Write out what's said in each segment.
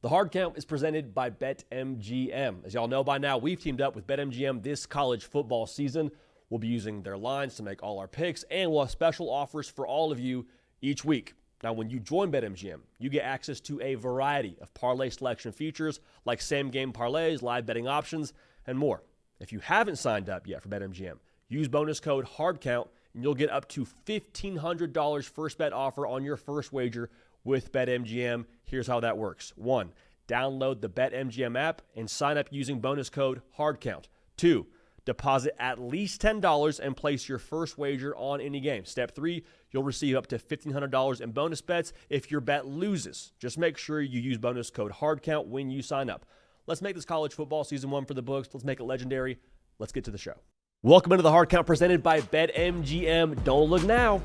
The Hard Count is presented by BetMGM. As y'all know by now, we've teamed up with BetMGM this college football season. We'll be using their lines to make all our picks, and we'll have special offers for all of you each week. Now, when you join BetMGM, you get access to a variety of parlay selection features like same-game parlays, live betting options, and more. If you haven't signed up yet for BetMGM, use bonus code HARDCOUNT, and you'll get up to $1,500 first bet offer on your first wager with BetMGM. Here's how that works. 1, download the BetMGM app and sign up using bonus code HARDCOUNT. 2, deposit at least $10 and place your first wager on any game. Step 3, you'll receive up to $1,500 in bonus bets if your bet loses. Just make sure you use bonus code HARDCOUNT when you sign up. Let's make this college football season 1 for the books. Let's make it legendary. Let's get to the show. Welcome into the Hard Count presented by BetMGM. Don't look now,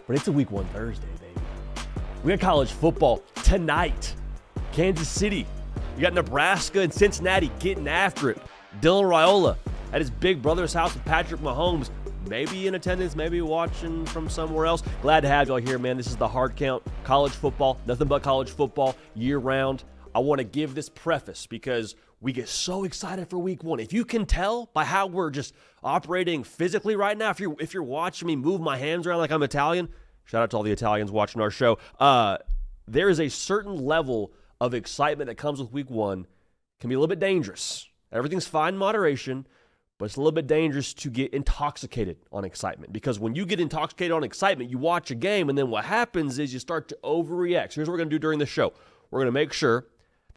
but it's a week 1 Thursday, baby. We got college football tonight. Kansas City. You got Nebraska and Cincinnati getting after it. Dylan Raiola at his big brother's house with Patrick Mahomes. Maybe in attendance, maybe watching from somewhere else. Glad to have y'all here, man. This is the Hard Count. College football, nothing but college football year-round. I want to give this preface because we get so excited for week 1. If you can tell by how we're just operating physically right now, if you're watching me move my hands around like I'm Italian, shout out to all the Italians watching our show. There is a certain level of excitement that comes with week 1. Can be a little bit dangerous. Everything's fine in moderation, but it's a little bit dangerous to get intoxicated on excitement, because when you get intoxicated on excitement, you watch a game, and then what happens is you start to overreact. So here's what we're going to do during the show. We're going to make sure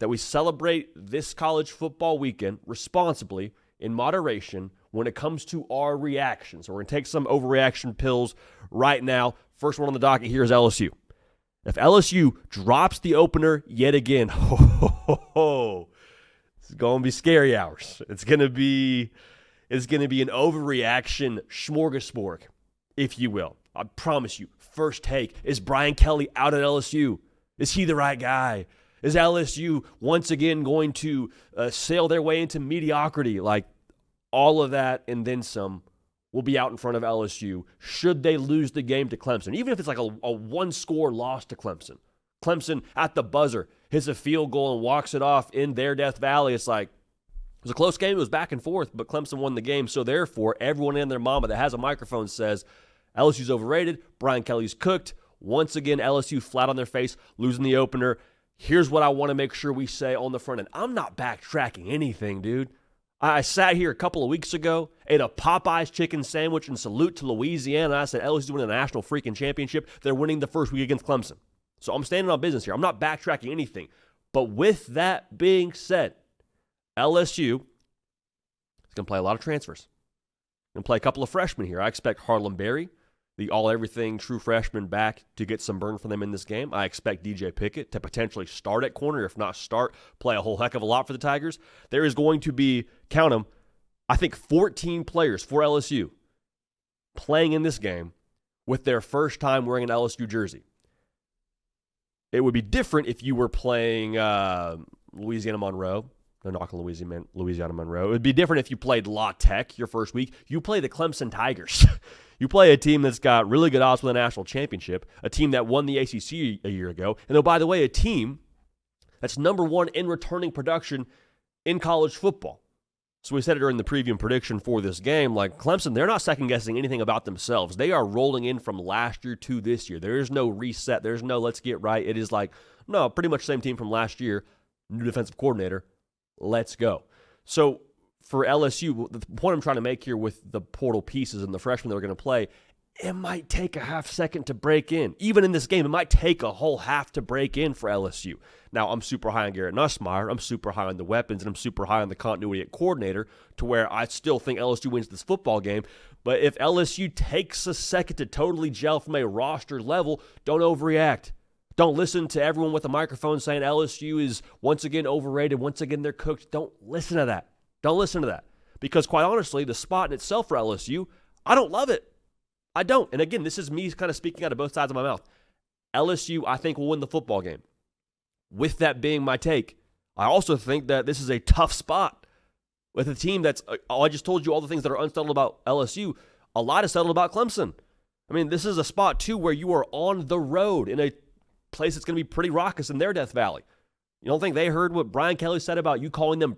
that we celebrate this college football weekend responsibly, in moderation, when it comes to our reactions. So we're going to take some overreaction pills right now. First one on the docket here is LSU. If LSU drops the opener yet again, it's going to be scary hours. It's going to be an overreaction smorgasbord, if you will. I promise you. First take, is Brian Kelly out at LSU? Is he the right guy? Is LSU once again going to sail their way into mediocrity? Like, all of that and then some will be out in front of LSU should they lose the game to Clemson. Even if it's like a one-score loss to Clemson. Clemson at the buzzer hits a field goal and walks it off in their Death Valley. It's like, it was a close game. It was back and forth, but Clemson won the game. So therefore, everyone and their mama that has a microphone says LSU's overrated. Brian Kelly's cooked. Once again, LSU flat on their face, losing the opener. Here's what I want to make sure we say on the front end. I'm not backtracking anything, dude. I sat here a couple of weeks ago, ate a Popeye's chicken sandwich and salute to Louisiana. I said LSU's winning the national freaking championship. They're winning the first week against Clemson. So I'm standing on business here. I'm not backtracking anything. But with that being said, LSU is going to play a lot of transfers. Going to play a couple of freshmen here. I expect Harlem Berry, the all-everything true freshman, back to get some burn for them in this game. I expect DJ Pickett to potentially start at corner, if not start, play a whole heck of a lot for the Tigers. There is going to be, count them, I think 14 players for LSU playing in this game with their first time wearing an LSU jersey. It would be different if you were playing Louisiana Monroe. No knock on Louisiana Monroe. It would be different if you played La Tech your first week. You play the Clemson Tigers. You play a team that's got really good odds for the national championship, a team that won the ACC a year ago, and oh, by the way, a team that's number 1 in returning production in college football. So we said it during the preview and prediction for this game, like Clemson, they're not second-guessing anything about themselves. They are rolling in from last year to this year. There is no reset. There's no let's get right. It is like, no, pretty much the same team from last year, new defensive coordinator, let's go. So for LSU, the point I'm trying to make here with the portal pieces and the freshmen that are going to play, it might take a half second to break in. Even in this game, it might take a whole half to break in for LSU. Now, I'm super high on Garrett Nussmeier. I'm super high on the weapons, and I'm super high on the continuity at coordinator, to where I still think LSU wins this football game. But if LSU takes a second to totally gel from a roster level, don't overreact. Don't listen to everyone with a microphone saying LSU is once again overrated, once again they're cooked. Don't listen to that. Don't listen to that. Because quite honestly, the spot in itself for LSU, I don't love it. I don't. And again, this is me kind of speaking out of both sides of my mouth. LSU, I think, will win the football game. With that being my take, I also think that this is a tough spot with a team that's, I just told you all the things that are unsettled about LSU. A lot is settled about Clemson. I mean, this is a spot, too, where you are on the road in a place that's going to be pretty raucous in their Death Valley. You don't think they heard what Brian Kelly said about you calling them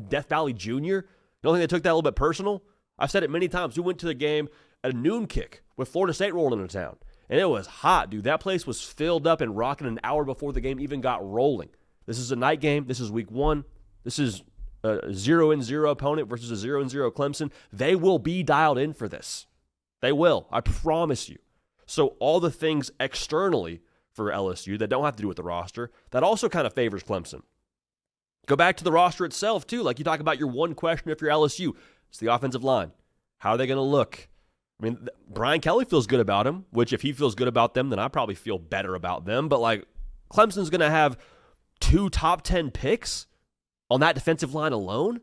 Death Valley Jr.? You don't think they took that a little bit personal? I've said it many times. We went to the game at a noon kick with Florida State rolling into town. And it was hot, dude. That place was filled up and rocking an hour before the game even got rolling. This is a night game. This is week 1. This is a 0-0 opponent versus a 0-0 Clemson. They will be dialed in for this. They will. I promise you. So all the things externally for LSU that don't have to do with the roster, that also kind of favors Clemson. Go back to the roster itself, too. Like you talk about your one question if you're LSU. It's the offensive line. How are they going to look? I mean, Brian Kelly feels good about him, which if he feels good about them, then I probably feel better about them. But, like, Clemson's going to have 2 top 10 picks on that defensive line alone.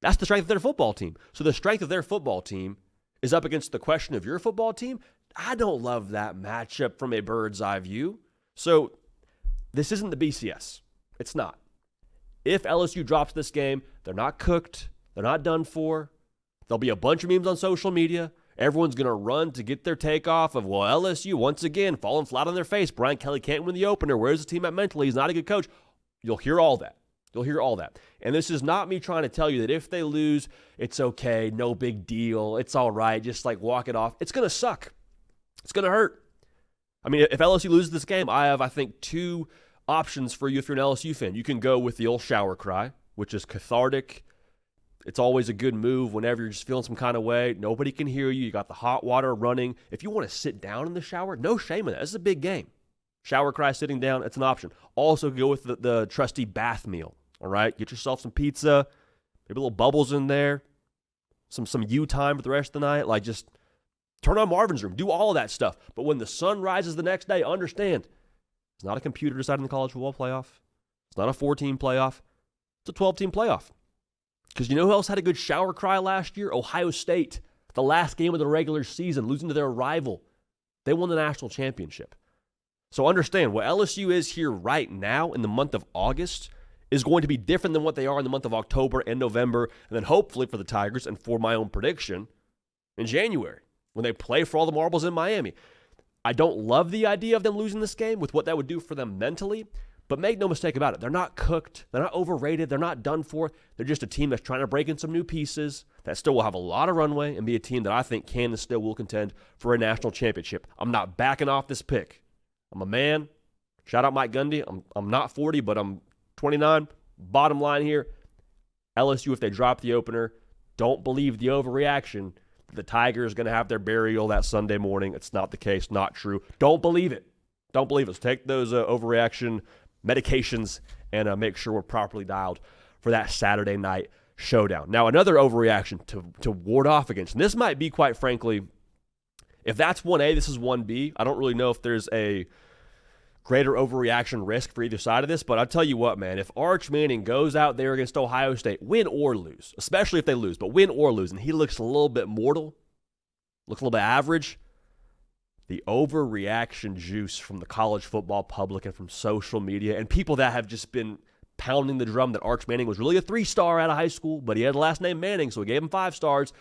That's the strength of their football team. So the strength of their football team is up against the question of your football team. I don't love that matchup from a bird's eye view. So this isn't the BCS. It's not. If LSU drops this game, they're not cooked. They're not done for. There'll be a bunch of memes on social media. Everyone's going to run to get their takeoff of, well, LSU, once again, falling flat on their face. Brian Kelly can't win the opener. Where's the team at mentally? He's not a good coach. You'll hear all that. You'll hear all that. And this is not me trying to tell you that if they lose, it's okay, no big deal, it's all right, just like walk it off. It's going to suck. It's going to hurt. I mean, if LSU loses this game, I have, I think, 2 options for you if you're an LSU fan. You can go with the old shower cry, which is cathartic. It's always a good move whenever you're just feeling some kind of way. Nobody can hear you. You got the hot water running. If you want to sit down in the shower, no shame in that. This is a big game. Shower cry, sitting down, it's an option. Also go with the trusty bath meal, all right? Get yourself some pizza, maybe little bubbles in there, some you time for the rest of the night. Like, just turn on Marvin's Room. Do all of that stuff. But when the sun rises the next day, understand, it's not a computer deciding the college football playoff. It's not a 4-team playoff. It's a 12-team playoff. Because you know who else had a good shower cry last year? Ohio State. The last game of the regular season, losing to their rival. They won the national championship. So understand, what LSU is here right now in the month of August is going to be different than what they are in the month of October and November, and then hopefully for the Tigers and for my own prediction in January when they play for all the marbles in Miami. I don't love the idea of them losing this game with what that would do for them mentally, but make no mistake about it. They're not cooked. They're not overrated. They're not done for. They're just a team that's trying to break in some new pieces that still will have a lot of runway and be a team that I think can and still will contend for a national championship. I'm not backing off this pick. I'm a man. Shout out Mike Gundy. I'm not 40, but I'm 29. Bottom line here, LSU, if they drop the opener, don't believe the overreaction that the Tigers are going to have their burial that Sunday morning. It's not the case. Not true. Don't believe it. Don't believe it. So take those overreaction medications and make sure we're properly dialed for that Saturday night showdown. Now, another overreaction to ward off against, and this might be, quite frankly, if that's 1A, this is 1B. I don't really know if there's a greater overreaction risk for either side of this, but I'll tell you what, man, if Arch Manning goes out there against Ohio State, win or lose, especially if they lose, but win or lose, and he looks a little bit mortal, looks a little bit average, the overreaction juice from the college football public and from social media and people that have just been pounding the drum that Arch Manning was really a 3-star out of high school, but he had the last name Manning, so he gave him 5 stars.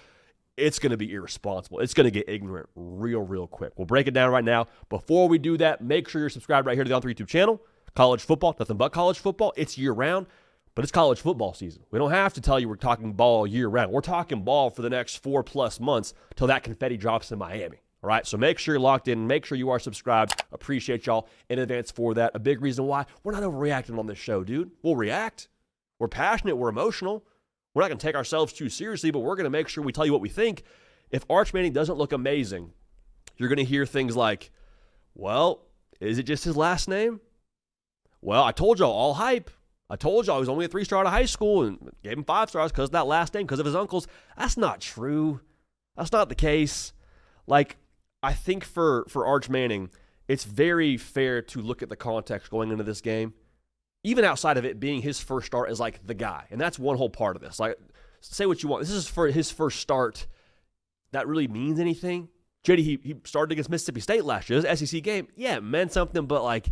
It's going to be irresponsible. It's going to get ignorant real quick. We'll break it down right now. Before we do that, make sure you're subscribed right here to the On3 YouTube channel. College football, nothing but college football. It's year-round, but it's college football season. We don't have to tell you we're talking ball year-round. We're talking ball for the next 4+ months till that confetti drops in Miami. All right, so make sure you're locked in. Make sure you are subscribed. Appreciate y'all in advance for that. A big reason why we're not overreacting on this show, dude. We'll react. We're passionate. We're emotional. We're not going to take ourselves too seriously, but we're going to make sure we tell you what we think. If Arch Manning doesn't look amazing, you're going to hear things like, well, is it just his last name? Well, I told y'all, all hype. I told y'all he was only a 3-star out of high school and gave him 5 stars because of that last name, because of his uncles. That's not true. That's not the case. Like, I think for Arch Manning, it's very fair to look at the context going into this game. Even outside of it being his first start as, like, the guy. And that's one whole part of this. Like, say what you want. This is for his first start. That really means anything? JD, he started against Mississippi State last year. It was an SEC game. Yeah, it meant something, but, like,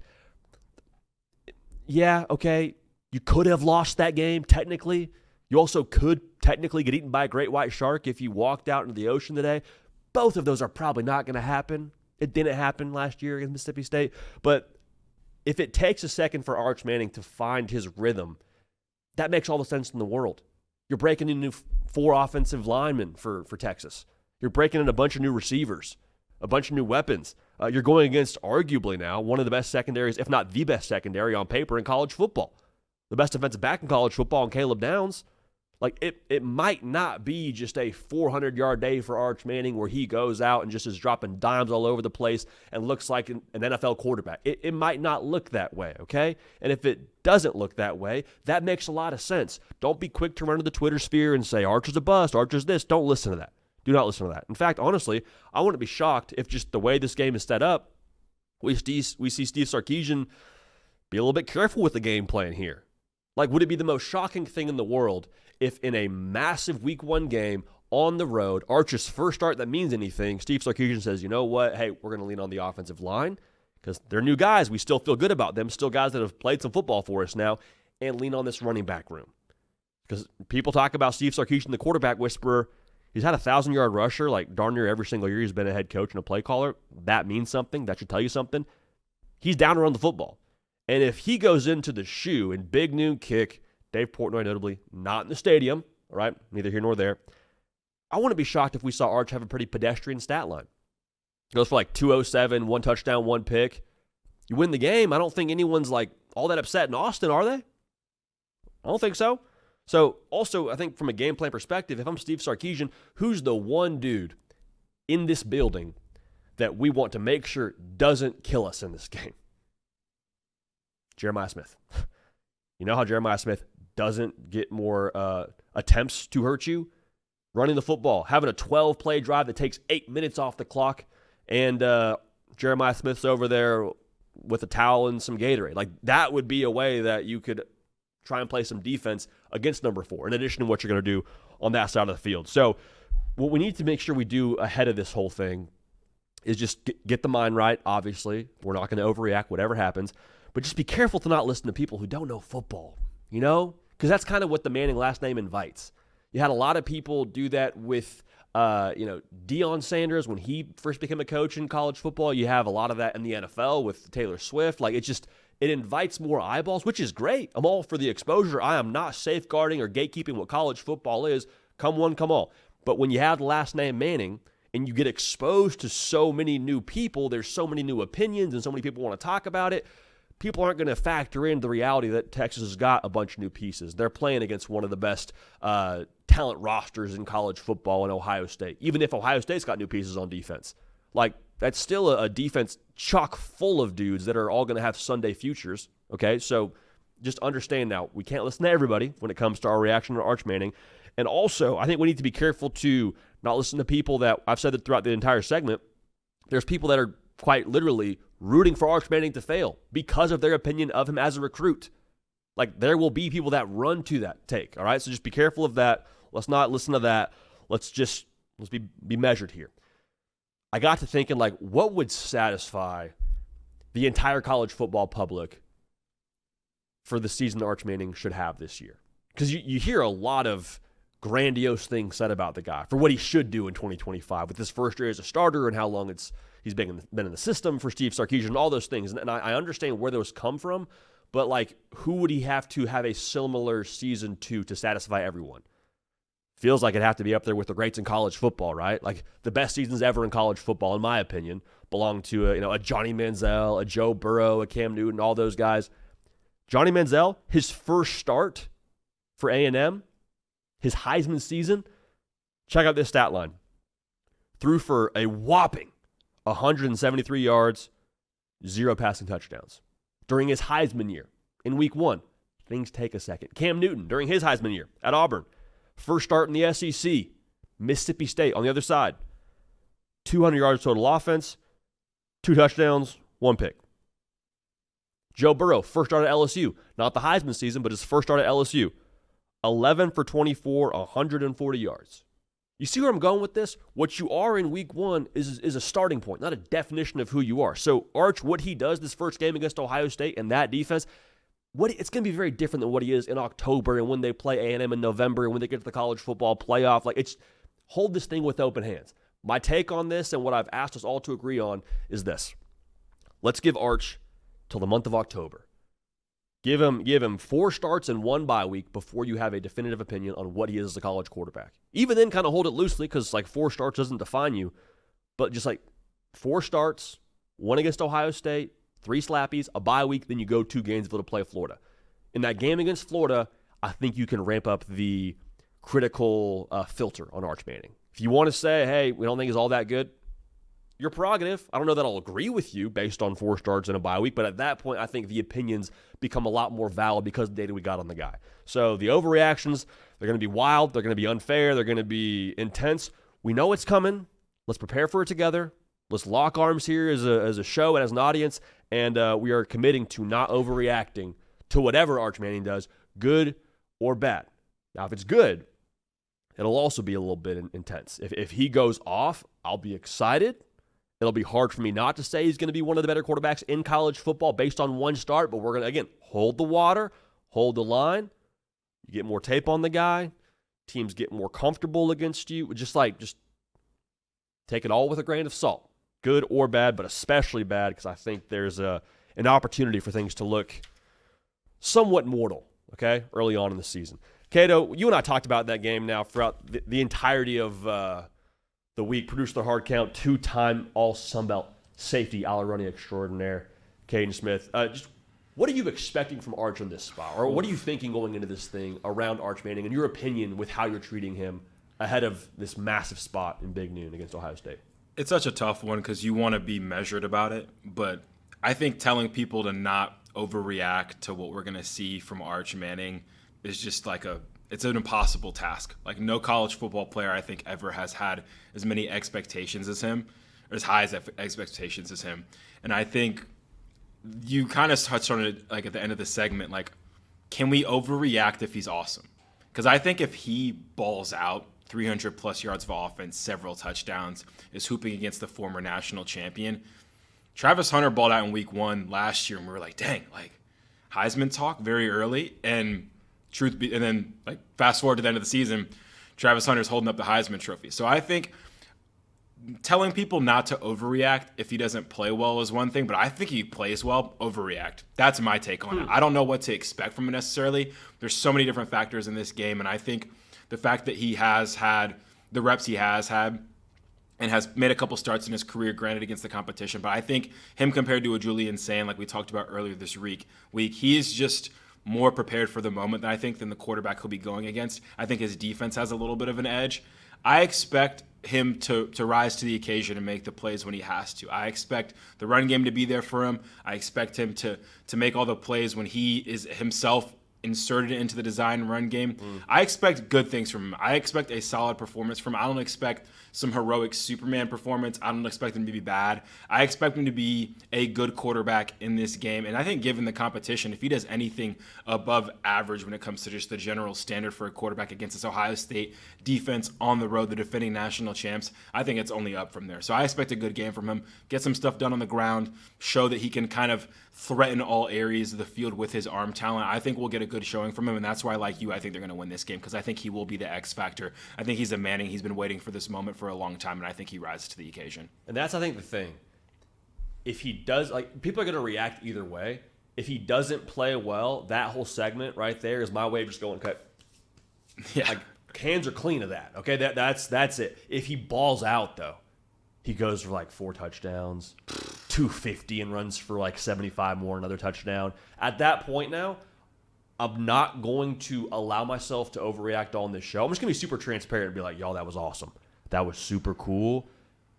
yeah, okay. You could have lost that game, technically. You also could technically get eaten by a great white shark if you walked out into the ocean today. Both of those are probably not going to happen. It didn't happen last year against Mississippi State. But if it takes a second for Arch Manning to find his rhythm, that makes all the sense in the world. You're breaking in 4 offensive linemen for Texas. You're breaking in a bunch of new receivers, a bunch of new weapons. You're going against arguably now one of the best secondaries, if not the best secondary on paper in college football. The best defensive back in college football in Caleb Downs. Like, it might not be just a 400-yard day for Arch Manning where he goes out and just is dropping dimes all over the place and looks like an NFL quarterback. It might not look that way, okay? And if it doesn't look that way, that makes a lot of sense. Don't be quick to run to the Twitter sphere and say, Arch is a bust, Arch is this. Don't listen to that. Do not listen to that. In fact, honestly, I wouldn't be shocked if just the way this game is set up, we see Steve Sarkisian be a little bit careful with the game plan here. Like, would it be the most shocking thing in the world if in a massive Week 1 game on the road, Arch's first start that means anything, Steve Sarkisian says, you know what, hey, we're going to lean on the offensive line because they're new guys. We still feel good about them, still guys that have played some football for us now, and lean on this running back room. Because people talk about Steve Sarkisian, the quarterback whisperer. He's had a 1,000-yard rusher like darn near every single year he's been a head coach and a play caller. That means something. That should tell you something. He's down to run the football. And if he goes into the shoe in big noon kick, Dave Portnoy notably not in the stadium, all right, neither here nor there, I wouldn't be shocked if we saw Arch have a pretty pedestrian stat line. Goes for like 207, 1 touchdown, 1 pick. You win the game, I don't think anyone's like all that upset in Austin, are they? I don't think so. So also, I think from a game plan perspective, if I'm Steve Sarkisian, who's the one dude in this building that we want to make sure doesn't kill us in this game? Jeremiah Smith. You know how Jeremiah Smith doesn't get more attempts to hurt you? Running the football, having a 12-play drive that takes 8 minutes off the clock, and Jeremiah Smith's over there with a towel and some Gatorade. Like, that would be a way that you could try and play some defense against number 4, in addition to what you're going to do on that side of the field. So what we need to make sure we do ahead of this whole thing is just get the mind right, obviously. We're not going to overreact, whatever happens. But just be careful to not listen to people who don't know football, you know? Because that's kind of what the Manning last name invites. You had a lot of people do that with, Deion Sanders when he first became a coach in college football. You have a lot of that in the NFL with Taylor Swift. Like, it invites more eyeballs, which is great. I'm all for the exposure. I am not safeguarding or gatekeeping what college football is. Come one, come all. But when you have the last name Manning and you get exposed to so many new people, there's so many new opinions and so many people want to talk about it, people aren't going to factor in the reality that Texas has got a bunch of new pieces. They're playing against one of the best talent rosters in college football in Ohio State, even if Ohio State's got new pieces on defense. Like, that's still a defense chock full of dudes that are all going to have Sunday futures, okay? So just understand now, we can't listen to everybody when it comes to our reaction to Arch Manning. And also, I think we need to be careful to not listen to people that, I've said that throughout the entire segment, there's people that are quite literally rooting for Arch Manning to fail because of their opinion of him as a recruit. Like, there will be people that run to that take, all right? So just be careful of that. Let's not listen to that. Let's be measured here. I got to thinking, like, what would satisfy the entire college football public for the season Arch Manning should have this year? Because you hear a lot of grandiose things said about the guy for what he should do in 2025 with his first year as a starter and how long he's been in the system for Steve Sarkisian and all those things. And I understand where those come from, but, like, who would he have to have a similar season to satisfy everyone? Feels like it'd have to be up there with the greats in college football, right? Like, the best seasons ever in college football, in my opinion, belong to a Johnny Manziel, a Joe Burrow, a Cam Newton, all those guys. Johnny Manziel, his first start for A&M, his Heisman season, check out this stat line. Threw for a whopping 173 yards, 0 passing touchdowns. During his Heisman year, in week 1, things take a second. Cam Newton, during his Heisman year at Auburn, first start in the SEC, Mississippi State on the other side. 200 yards total offense, 2 touchdowns, 1 pick. Joe Burrow, first start at LSU. Not the Heisman season, but his first start at LSU. 11 for 24, 140 yards. You see where I'm going with this? What you are in week 1 is a starting point, not a definition of who you are. So Arch, what he does this first game against Ohio State and that defense, it's going to be very different than what he is in October and when they play A&M in November and when they get to the college football playoff. Like, it's hold this thing with open hands. My take on this and what I've asked us all to agree on is this. Let's give Arch till the month of October. Give him 4 starts and 1 bye week before you have a definitive opinion on what he is as a college quarterback. Even then, kind of hold it loosely because 4 starts doesn't define you. But just 4 starts, 1 against Ohio State, 3 slappies, a bye week, then you go to Gainesville to play Florida. In that game against Florida, I think you can ramp up the critical filter on Arch Manning. If you want to say, hey, we don't think he's all that good, your prerogative. I don't know that I'll agree with you based on 4 starts and a bye week, but at that point, I think the opinions become a lot more valid because of the data we got on the guy. So the overreactions, they're going to be wild, they're going to be unfair, they're going to be intense. We know it's coming. Let's prepare for it together. Let's lock arms here as a show and as an audience, and we are committing to not overreacting to whatever Arch Manning does, good or bad. Now, if it's good, it'll also be a little bit intense. If he goes off, I'll be excited. It'll be hard for me not to say he's going to be one of the better quarterbacks in college football based on 1 start, but we're going to, again, hold the water, hold the line. You get more tape on the guy. Teams get more comfortable against you. Just take it all with a grain of salt, good or bad, but especially bad because I think there's an opportunity for things to look somewhat mortal, okay, early on in the season. Cato, you and I talked about that game now throughout the entirety of the week. Produced the hard count, 2-time all Sunbelt safety, a la running extraordinaire, Caden Smith. Just what are you expecting from Arch in this spot? Or what are you thinking going into this thing around Arch Manning, and your opinion with how you're treating him ahead of this massive spot in Big Noon against Ohio State? It's such a tough one because you want to be measured about it, but I think telling people to not overreact to what we're going to see from Arch Manning is just it's an impossible task. No college football player I think ever has had as many expectations as him, or as high as expectations as him. And I think you kind of touched on it at the end of the segment, can we overreact if he's awesome? Because I think if he balls out 300 plus yards of offense, several touchdowns, is hooping against the former national champion. Travis Hunter balled out in week 1 last year, and we were dang, Heisman talk very early. And then fast forward to the end of the season, Travis Hunter's holding up the Heisman Trophy. So I think telling people not to overreact if he doesn't play well is one thing, but I think he plays well, overreact. That's my take on it. I don't know what to expect from him necessarily. There's so many different factors in this game, and I think the fact that he has had the reps he has had and has made a couple starts in his career, granted against the competition, but I think him compared to a Julian Sain, like we talked about earlier this week, he is just more prepared for the moment than the quarterback he'll be going against. I think his defense has a little bit of an edge. I expect him to rise to the occasion and make the plays when he has to. I expect the run game to be there for him. I expect him to make all the plays when he is himself inserted into the design run game. I expect good things from him. I expect a solid performance from him. I don't expect some heroic Superman performance. I don't expect him to be bad. I expect him to be a good quarterback in this game. And I think given the competition, if he does anything above average when it comes to just the general standard for a quarterback against this Ohio State defense on the road, the defending national champs, I think it's only up from there. So I expect a good game from him, get some stuff done on the ground, show that he can kind of threaten all areas of the field with his arm talent. I think we'll get a good showing from him, and that's why, like you, I think they're going to win this game because I think he will be the X factor. I think he's a Manning. He's been waiting for this moment for a long time, and I think he rises to the occasion. And that's, I think, the thing. If he does, people are going to react either way. If he doesn't play well, that whole segment right there is my way of just going, okay, yeah, hands are clean of that. Okay, that's it. If he balls out, though, he goes for 4 touchdowns, 250, and runs for 75 more, another touchdown. At that point now, I'm not going to allow myself to overreact on this show. I'm just going to be super transparent and be like, y'all, that was awesome. That was super cool.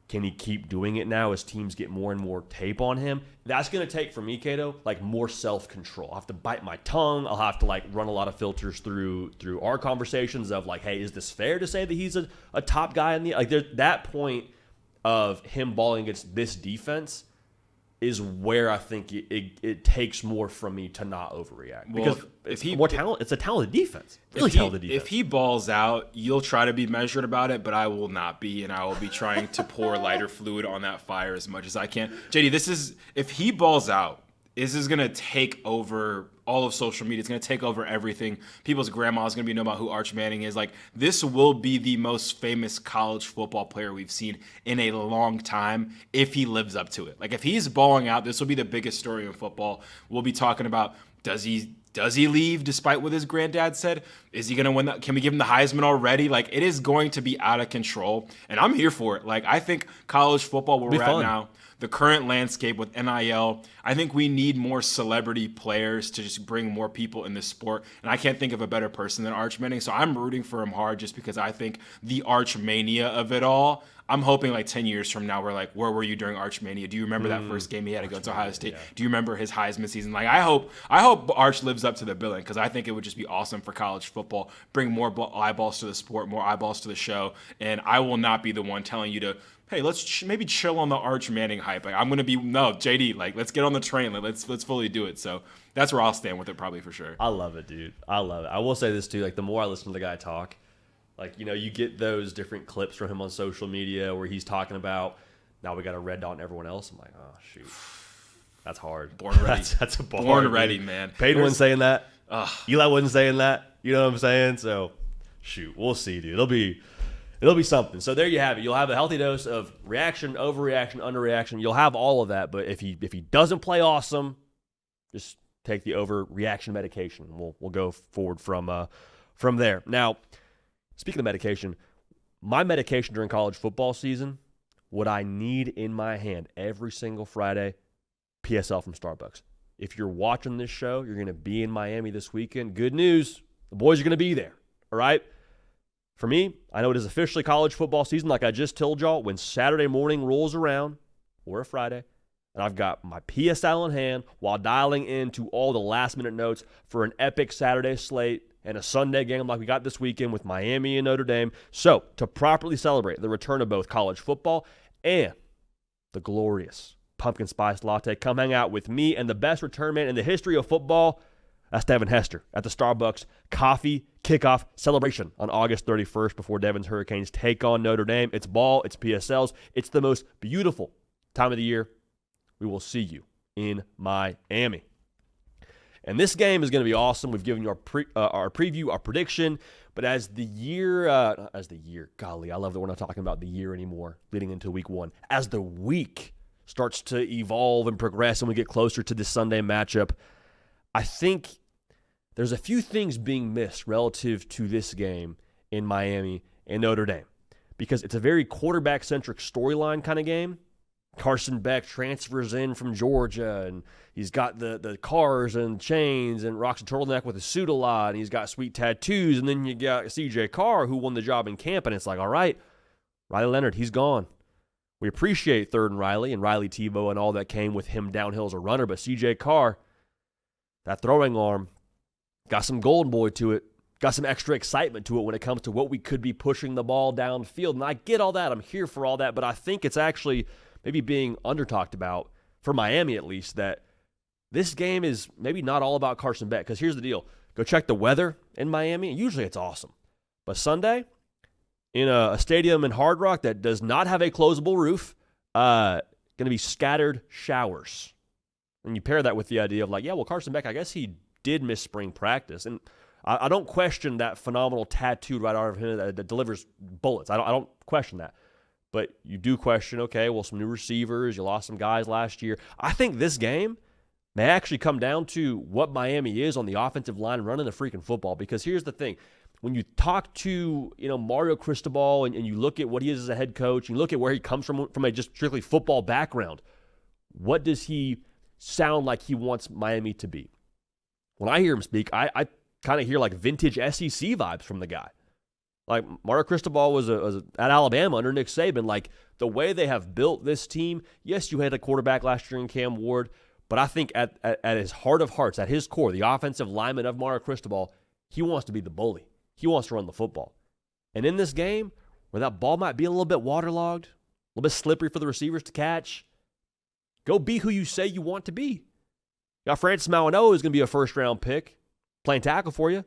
Can he keep doing it now as teams get more and more tape on him? That's going to take, for me, Cato, more self-control. I'll have to bite my tongue. I'll have to, run a lot of filters through our conversations of, hey, is this fair to say that he's a top guy in the – that point of him balling against this defense is where I think it takes more from me to not overreact. Well, because it's a talented defense. Really talented defense. If he balls out, you'll try to be measured about it, but I will not be, and I will be trying to pour lighter fluid on that fire as much as I can. JD, if he balls out this is going to take over all of social media. It's going to take over everything. People's grandma's going to be know about who Arch Manning is. Like, this will be the most famous college football player we've seen in a long time if he lives up to it. Like, if he's balling out, this will be the biggest story in football. We'll be talking about, does he leave despite what his granddad said? Is he going to win that? Can we give him the Heisman already? Like, it is going to be out of control, and I'm here for it. Like, I think college football, where we're at now, the current landscape with NIL, I think we need more celebrity players to just bring more people in this sport. And I can't think of a better person than Arch Manning. So I'm rooting for him hard just because I think the Arch Mania of it all, I'm hoping like 10 years from now, we're like, where were you during Arch Mania? Do you remember that first game he had against Ohio State? Yeah. Do you remember his Heisman season? Like, I hope Arch lives up to the billing, because I think it would just be awesome for college football, bring more eyeballs to the sport, more eyeballs to the show. And I will not be the one telling you to, hey, let's maybe chill on the Arch Manning hype. Like, I'm going to be, no, JD, like, let's get on the train. Like, let's fully do it. So that's where I'll stand with it probably for sure. I love it, dude. I love it. I will say this too, like, the more I listen to the guy talk, like, you know, you get those different clips from him on social media where he's talking about, now we got a red dot and everyone else. I'm like, oh, shoot. That's hard. Born ready. That's a bar. Born ready, man. Peyton wasn't saying that. Eli wasn't saying that. You know what I'm saying? So, shoot, we'll see, dude. It'll be something. So there you have it. You'll have a healthy dose of reaction, overreaction, underreaction. You'll have all of that. But if he doesn't play awesome, just take the overreaction medication. We'll go forward from there. Now, speaking of medication, my medication during college football season, what I need in my hand every single Friday, PSL from Starbucks. If you're watching this show, you're going to be in Miami this weekend. Good news. The boys are going to be there. All right? For me, I know it is officially college football season, like I just told y'all. When Saturday morning rolls around, or a Friday, and I've got my PSL in hand while dialing into all the last-minute notes for an epic Saturday slate and a Sunday game like we got this weekend with Miami and Notre Dame. So, to properly celebrate the return of both college football and the glorious pumpkin spice latte, come hang out with me and the best return man in the history of football. That's Devin Hester at the Starbucks Coffee Kickoff Celebration on August 31st before Devon's Hurricanes take on Notre Dame. It's ball, it's PSLs, it's the most beautiful time of the year. We will see you in Miami. And this game is going to be awesome. We've given you our preview, our prediction. But as the year, golly, I love that we're not talking about the year anymore leading into week one. As the week starts to evolve and progress and we get closer to this Sunday matchup, I think there's a few things being missed relative to this game in Miami and Notre Dame, because it's a very quarterback-centric storyline kind of game. Carson Beck transfers in from Georgia, and he's got the cars and chains and rocks a turtleneck with a suit a lot, and he's got sweet tattoos, and then you got CJ Carr, who won the job in camp, and it's like, all right, Riley Leonard, he's gone. We appreciate Third and Riley Tebow and all that came with him downhill as a runner, but CJ Carr, that throwing arm, got some golden boy to it, got some extra excitement to it when it comes to what we could be pushing the ball downfield. And I get all that. I'm here for all that. But I think it's actually maybe being under-talked about, for Miami at least, that this game is maybe not all about Carson Beck. Because here's the deal. Go check the weather in Miami. Usually it's awesome. But Sunday, in a stadium in Hard Rock that does not have a closable roof, going to be scattered showers. And you pair that with the idea of like, yeah, well, Carson Beck, I guess he did miss spring practice. And I don't question that phenomenal tattooed right out of him that delivers bullets. I don't question that. But you do question, okay, well, some new receivers, you lost some guys last year. I think this game may actually come down to what Miami is on the offensive line running the freaking football. Because here's the thing. When you talk to, Mario Cristobal and you look at what he is as a head coach, and you look at where he comes from a just strictly football background, what does he sound like he wants Miami to be? When I hear him speak, I kind of hear like vintage SEC vibes from the guy. Like Mario Cristobal was at Alabama under Nick Saban. Like the way they have built this team, yes, you had a quarterback last year in Cam Ward, but I think at his heart of hearts, at his core, the offensive lineman of Mario Cristobal, he wants to be the bully. He wants to run the football. And in this game, where that ball might be a little bit waterlogged, a little bit slippery for the receivers to catch, go be who you say you want to be. You got Francis Mauigoa, who's going to be a first-round pick, playing tackle for you.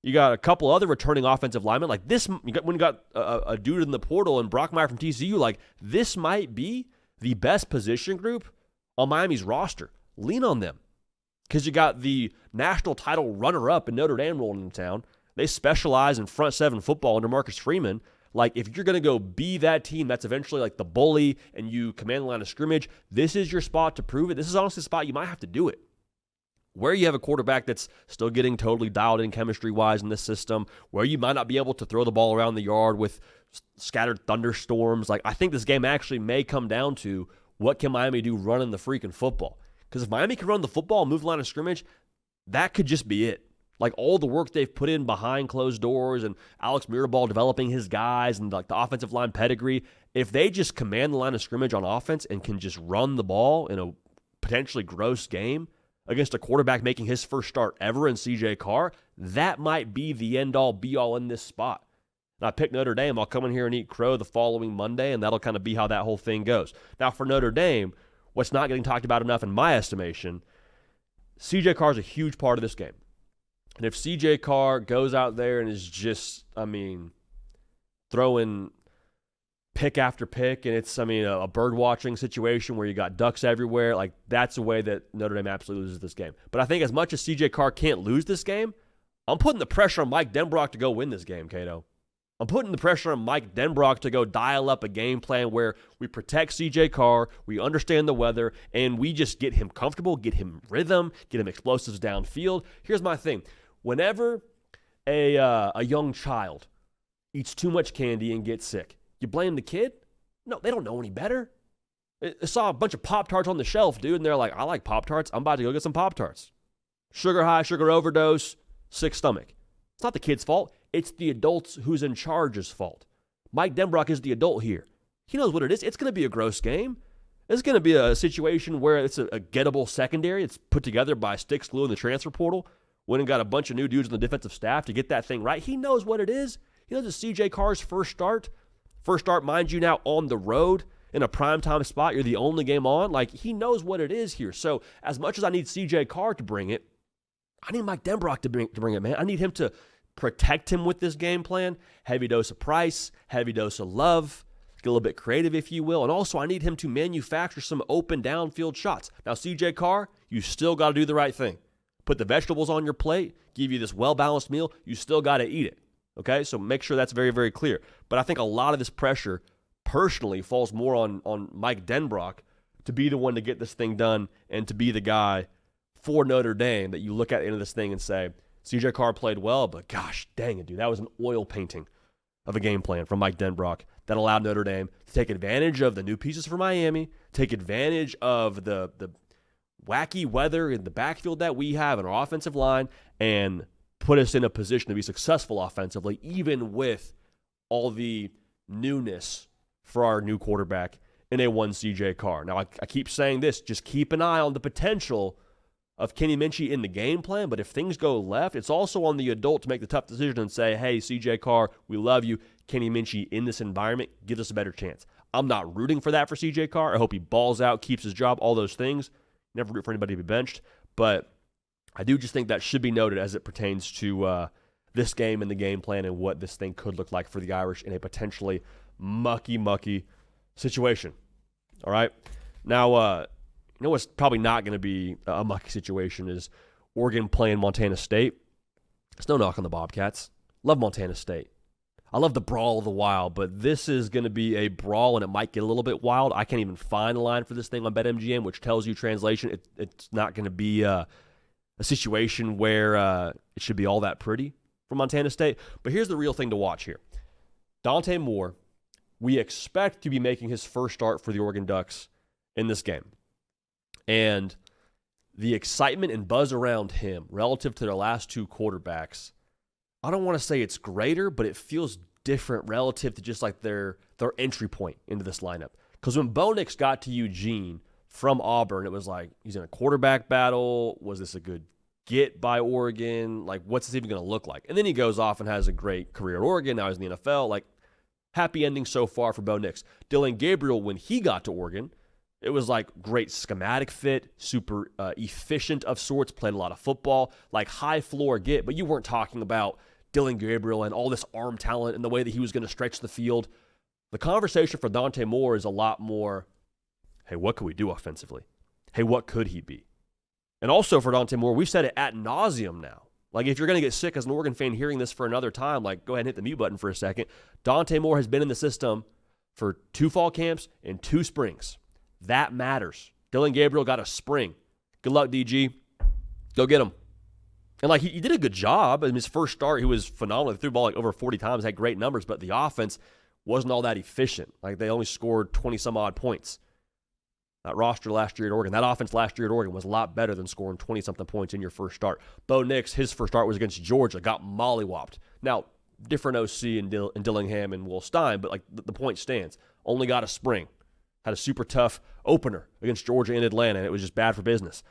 You got a couple other returning offensive linemen. Like this, when you got a dude in the portal and Brockmeyer from TCU, like this might be the best position group on Miami's roster. lean on them. Because you got the national title runner-up in Notre Dame rolling into town. They specialize in front seven football under Marcus Freeman. Like, if you're going to go be that team that's eventually like the bully and you command the line of scrimmage, this is your spot to prove it. This is honestly a spot you might have to do it. Where you have a quarterback that's still getting totally dialed in chemistry-wise in this system, where you might not be able to throw the ball around the yard with scattered thunderstorms. Like, I think this game actually may come down to what can Miami do running the freaking football. Because if Miami can run the football and move the line of scrimmage, that could just be it. Like, all the work they've put in behind closed doors and Alex Mirabal developing his guys and like the offensive line pedigree, if they just command the line of scrimmage on offense and can just run the ball in a potentially gross game against a quarterback making his first start ever in CJ Carr, that might be the end-all, be-all in this spot. And I picked Notre Dame. I'll come in here and eat crow the following Monday, and that'll kind of be how that whole thing goes. Now, for Notre Dame, what's not getting talked about enough in my estimation, CJ Carr is a huge part of this game. And if CJ Carr goes out there and is just, throwing pick after pick, and it's, a bird-watching situation where you got ducks everywhere, like, that's a way that Notre Dame absolutely loses this game. But I think as much as CJ Carr can't lose this game, I'm putting the pressure on Mike Denbrock to go win this game, Cato. I'm putting the pressure on Mike Denbrock to go dial up a game plan where we protect CJ Carr, we understand the weather, and we just get him comfortable, get him rhythm, get him explosives downfield. Here's my thing. Whenever a young child eats too much candy and gets sick, you blame the kid? No, they don't know any better. I saw a bunch of Pop-Tarts on the shelf, dude, and they're like, I like Pop-Tarts. I'm about to go get some Pop-Tarts. Sugar high, sugar overdose, sick stomach. It's not the kid's fault. It's the adults who's in charge's fault. Mike Denbrock is the adult here. He knows what it is. It's going to be a gross game. It's going to be a situation where it's a gettable secondary. It's put together by Sticks Glue in the transfer portal. Went and got a bunch of new dudes on the defensive staff to get that thing right. He knows what it is. He knows it's CJ Carr's first start. First start, mind you, now on the road in a primetime spot. You're the only game on. Like, he knows what it is here. So as much as I need CJ Carr to bring it, I need Mike Denbrock to bring it, man. I need him to protect him with this game plan. Heavy dose of Price, heavy dose of Love. Get a little bit creative, if you will. And also, I need him to manufacture some open downfield shots. Now, CJ Carr, you still got to do the right thing. Put the vegetables on your plate, give you this well-balanced meal. You still got to eat it. Okay? So make sure that's very, very clear. But I think a lot of this pressure personally falls more on Mike Denbrock to be the one to get this thing done and to be the guy for Notre Dame that you look at the end of this thing and say, CJ Carr played well, but gosh dang it, dude. That was an oil painting of a game plan from Mike Denbrock that allowed Notre Dame to take advantage of the new pieces for Miami, take advantage of the wacky weather in the backfield that we have in our offensive line, and put us in a position to be successful offensively, even with all the newness for our new quarterback in a one CJ Carr. Now, I keep saying this, just keep an eye on the potential of Kenny Minchey in the game plan, but if things go left, it's also on the adult to make the tough decision and say, hey, CJ Carr, we love you. Kenny Minchey in this environment gives us a better chance. I'm not rooting for that for CJ Carr. I hope he balls out, keeps his job, all those things. Never root for anybody to be benched, but I do just think that should be noted as it pertains to this game and the game plan and what this thing could look like for the Irish in a potentially mucky situation. All right? Now, you know what's probably not going to be a mucky situation is Oregon playing Montana State. It's no knock on the Bobcats. Love Montana State. I love the brawl of the wild, but this is going to be a brawl, and it might get a little bit wild. I can't even find a line for this thing on BetMGM, which tells you, translation, it's not going to be a situation where it should be all that pretty for Montana State. But here's the real thing to watch here. Dante Moore, we expect to be making his first start for the Oregon Ducks in this game. And the excitement and buzz around him relative to their last two quarterbacks, I don't want to say it's greater, but it feels different relative to just like their entry point into this lineup. Because when Bo Nix got to Eugene from Auburn, it was like, he's in a quarterback battle. Was this a good get by Oregon? Like, what's this even going to look like? And then he goes off and has a great career at Oregon. Now he's in the NFL. Like, happy ending so far for Bo Nix. Dylan Gabriel, when he got to Oregon, it was like great schematic fit, super efficient of sorts, played a lot of football, like high floor get, but you weren't talking about Dylan Gabriel and all this arm talent and the way that he was going to stretch the field. The conversation for Dante Moore is a lot more, hey, what could we do offensively? Hey, what could he be? And also for Dante Moore, we've said it ad nauseum now. Like, if you're going to get sick as an Oregon fan hearing this for another time, like, go ahead and hit the mute button for a second. Dante Moore has been in the system for 2 fall camps and 2 springs. That matters. Dillon Gabriel got a spring. Good luck, DG. Go get him. And, like, he did a good job. In his first start, he was phenomenal. He threw the ball, like, over 40 times, had great numbers, but the offense wasn't all that efficient. Like, they only scored 20-some-odd points. That roster last year at Oregon, that offense last year at Oregon was a lot better than scoring 20-something points in your first start. Bo Nix, his first start was against Georgia, got mollywopped. Now, different OC in Dillingham and Will Stein, but like the point stands. Only got a spring. Had a super tough opener against Georgia in Atlanta, and it was just bad for business.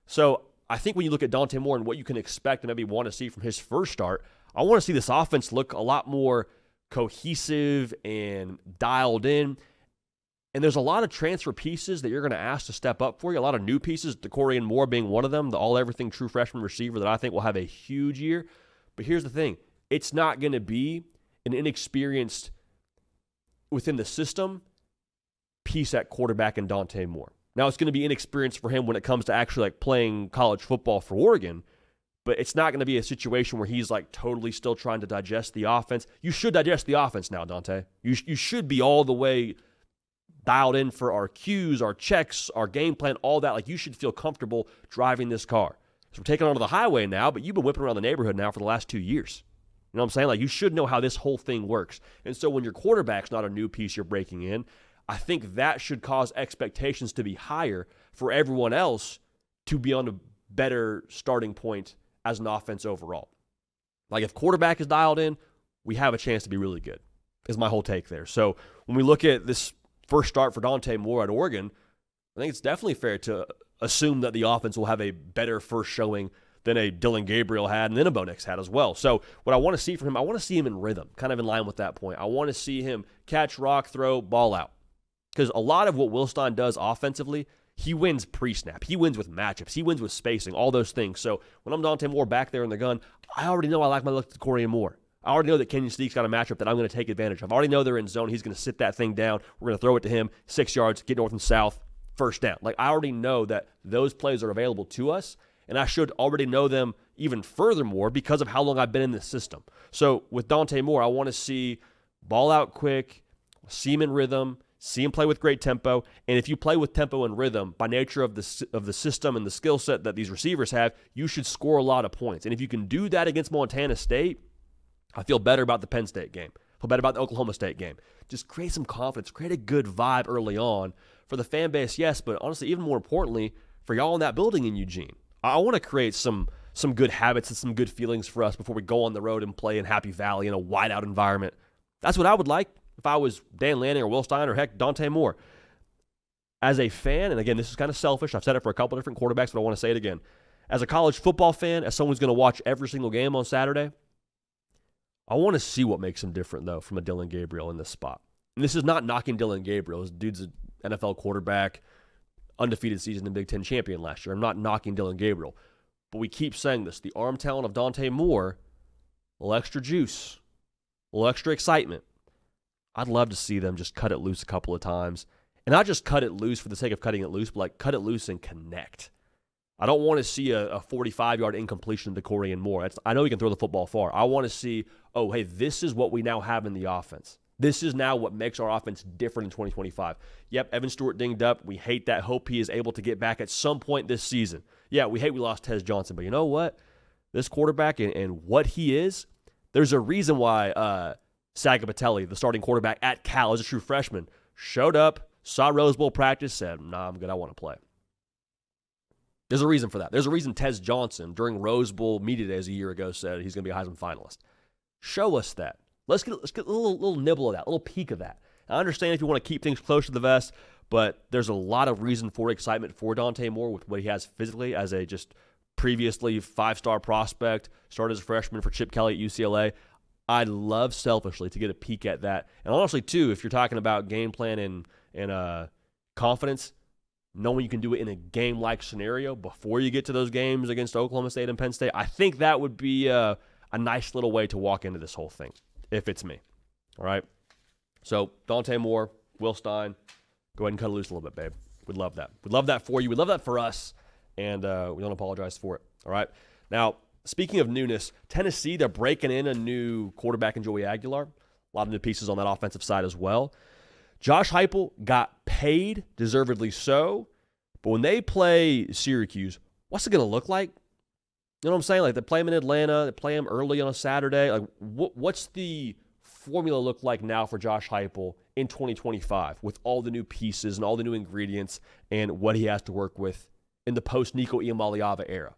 So I think when you look at Dante Moore and what you can expect and maybe want to see from his first start, I want to see this offense look a lot more cohesive and dialed in. And there's a lot of transfer pieces that you're going to ask to step up for you. A lot of new pieces, DeCorian Moore being one of them, the all-everything true freshman receiver that I think will have a huge year. But here's the thing. It's not going to be an inexperienced, within the system, piece at quarterback in Dante Moore. Now, it's going to be inexperienced for him when it comes to actually like playing college football for Oregon, but it's not going to be a situation where he's like totally still trying to digest the offense. You should digest the offense now, Dante. You should be all the way dialed in for our cues, our checks, our game plan, all that. Like, you should feel comfortable driving this car. So we're taking onto the highway now, but you've been whipping around the neighborhood now for the last 2 years. You know what I'm saying? Like, you should know how this whole thing works. And so when your quarterback's not a new piece you're breaking in, I think that should cause expectations to be higher for everyone else to be on a better starting point as an offense overall. Like, if quarterback is dialed in, we have a chance to be really good, is my whole take there. So when we look at this first start for Dante Moore at Oregon, I think it's definitely fair to assume that the offense will have a better first showing than a Dillon Gabriel had and then a Bo Nix had as well. So what I want to see from him, I want to see him in rhythm, kind of in line with that point. I want to see him catch, rock, throw, ball out. Because a lot of what Will Stein does offensively, he wins pre-snap. He wins with matchups. He wins with spacing, all those things. So when I'm Dante Moore back there in the gun, I already know I like my look to Corey Moore. I already know that Kenyon Steek's got a matchup that I'm going to take advantage of. I already know they're in zone. He's going to sit that thing down. We're going to throw it to him, 6 yards, get north and south, first down. Like, I already know that those plays are available to us, and I should already know them even furthermore because of how long I've been in this system. So with Dante Moore, I want to see ball out quick, see him in rhythm, see him play with great tempo. And if you play with tempo and rhythm, by nature of the system and the skill set that these receivers have, you should score a lot of points. And if you can do that against Montana State, I feel better about the Penn State game. I feel better about the Oklahoma State game. Just create some confidence, create a good vibe early on for the fan base, yes, but honestly, even more importantly, for y'all in that building in Eugene. I want to create some good habits and some good feelings for us before we go on the road and play in Happy Valley in a whiteout environment. That's what I would like if I was Dan Lanning or Will Stein or, heck, Dante Moore. As a fan, and again, this is kind of selfish. I've said it for a couple different quarterbacks, but I want to say it again. As a college football fan, as someone who's going to watch every single game on Saturday, I want to see what makes him different, though, from a Dillon Gabriel in this spot. And this is not knocking Dillon Gabriel. This dude's an NFL quarterback, undefeated season and Big Ten champion last year. I'm not knocking Dillon Gabriel. But we keep saying this. The arm talent of Dante Moore, a little extra juice, a little extra excitement. I'd love to see them just cut it loose a couple of times. And not just cut it loose for the sake of cutting it loose, but like cut it loose and connect. I don't want to see a 45-yard incompletion to Corey and Moore. I know he can throw the football far. I want to see, oh, hey, this is what we now have in the offense. This is now what makes our offense different in 2025. Yep, Evan Stewart dinged up. We hate that. Hope he is able to get back at some point this season. Yeah, we hate we lost Tez Johnson. But you know what? This quarterback and what he is, there's a reason why Sagapatelli, the starting quarterback at Cal, as a true freshman, showed up, saw Rose Bowl practice, said, nah, I'm good. I want to play. There's a reason for that. There's a reason Tez Johnson, during Rose Bowl media days a year ago, said he's going to be a Heisman finalist. Show us that. Let's get a little nibble of that, a little peek of that. I understand if you want to keep things close to the vest, but there's a lot of reason for excitement for Dante Moore with what he has physically as a just previously 5-star prospect, started as a freshman for Chip Kelly at UCLA. I'd love selfishly to get a peek at that. And honestly, too, if you're talking about game plan and confidence, knowing you can do it in a game-like scenario before you get to those games against Oklahoma State and Penn State, I think that would be a nice little way to walk into this whole thing, if it's me. All right? So, Dante Moore, Will Stein, go ahead and cut it loose a little bit, babe. We'd love that. We'd love that for you. We'd love that for us. and we don't apologize for it. All right. Now, speaking of newness, Tennessee, they're breaking in a new quarterback in Joey Aguilar. A lot of new pieces on that offensive side as well. Josh Heupel got paid, deservedly so. But when they play Syracuse, what's it going to look like? You know what I'm saying? Like, they play him in Atlanta. They play him early on a Saturday. Like, what's the formula look like now for Josh Heupel in 2025 with all the new pieces and all the new ingredients and what he has to work with in the post-Nico Iamaleava era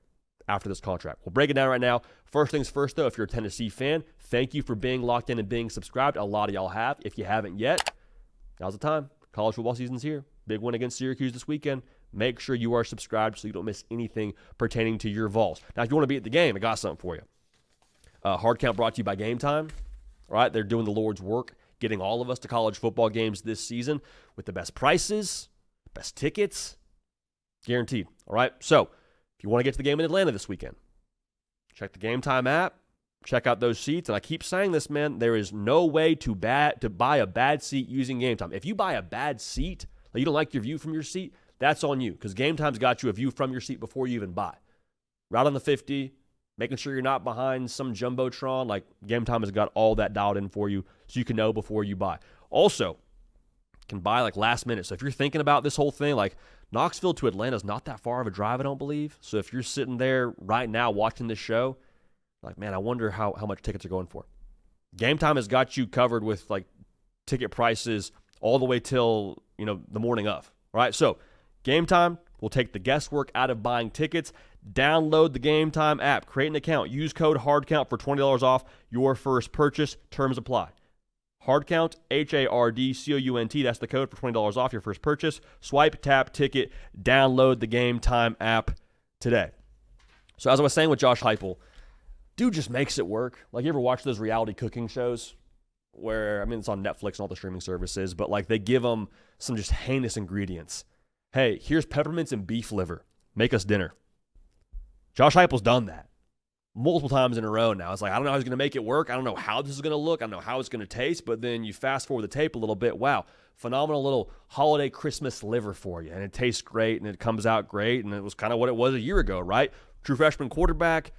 after this contract? We'll break it down right now. First things first, though, if you're a Tennessee fan, thank you for being locked in and being subscribed. A lot of y'all have. If you haven't yet, now's the time. College football season's here. Big win against Syracuse this weekend. Make sure you are subscribed so you don't miss anything pertaining to your Vols. Now, if you want to be at the game, I got something for you. Hard Count brought to you by Game Time. All right, they're doing the Lord's work, getting all of us to college football games this season with the best prices, best tickets, guaranteed. All right, so if you want to get to the game in Atlanta this weekend, check the Game Time app, check out those seats. And I keep saying this, man, there is no way to buy a bad seat using Game Time. If you buy a bad seat, like you don't like your view from your seat, that's on you, because Game Time's got you a view from your seat before you even buy. Right on the 50, making sure you're not behind some Jumbotron. Like, Game Time has got all that dialed in for you so you can know before you buy. Also, you can buy like last minute. So if you're thinking about this whole thing, like Knoxville to Atlanta is not that far of a drive, I don't believe. So if you're sitting there right now watching this show, like, man, I wonder how much tickets are going for. Game Time has got you covered with like ticket prices all the way till, the morning of. All right, so Game Time will take the guesswork out of buying tickets. Download the Game Time app. Create an account. Use code HARDCOUNT for $20 off your first purchase. Terms apply. HARDCOUNT, HARDCOUNT. That's the code for $20 off your first purchase. Swipe, tap, ticket. Download the Game Time app today. So as I was saying with Josh Heupel, dude just makes it work. Like, you ever watch those reality cooking shows where, it's on Netflix and all the streaming services, but like they give them some just heinous ingredients. Hey, here's peppermints and beef liver. Make us dinner. Josh Heupel's done that multiple times in a row now. It's like, I don't know how he's going to make it work. I don't know how this is going to look. I don't know how it's going to taste. But then you fast forward the tape a little bit. Wow, phenomenal little holiday Christmas liver for you. And it tastes great and it comes out great. And it was kind of what it was a year ago, right? Redshirt freshman quarterback,